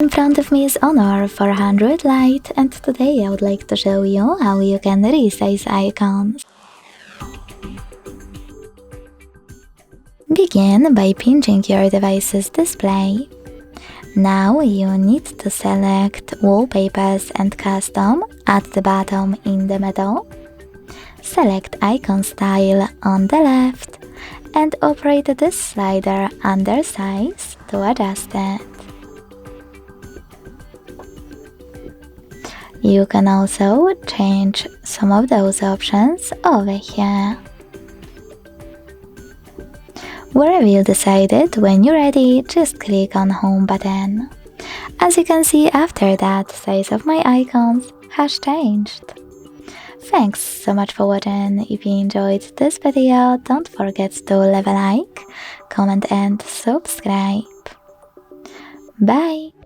In front of me is Honor 400 Lite, and today I would like to show you how you can resize icons. Begin by pinching your device's display. Now you need to select Wallpapers and Custom at the bottom in the middle. Select Icon Style on the left and operate this slider under Size to adjust it. You can also change some of those options over here. Wherever you decided, when you're ready, just click on Home button. As you can see, after that, size of my icons has changed. Thanks so much for watching. If you enjoyed this video, don't forget to leave a like, comment and subscribe. Bye!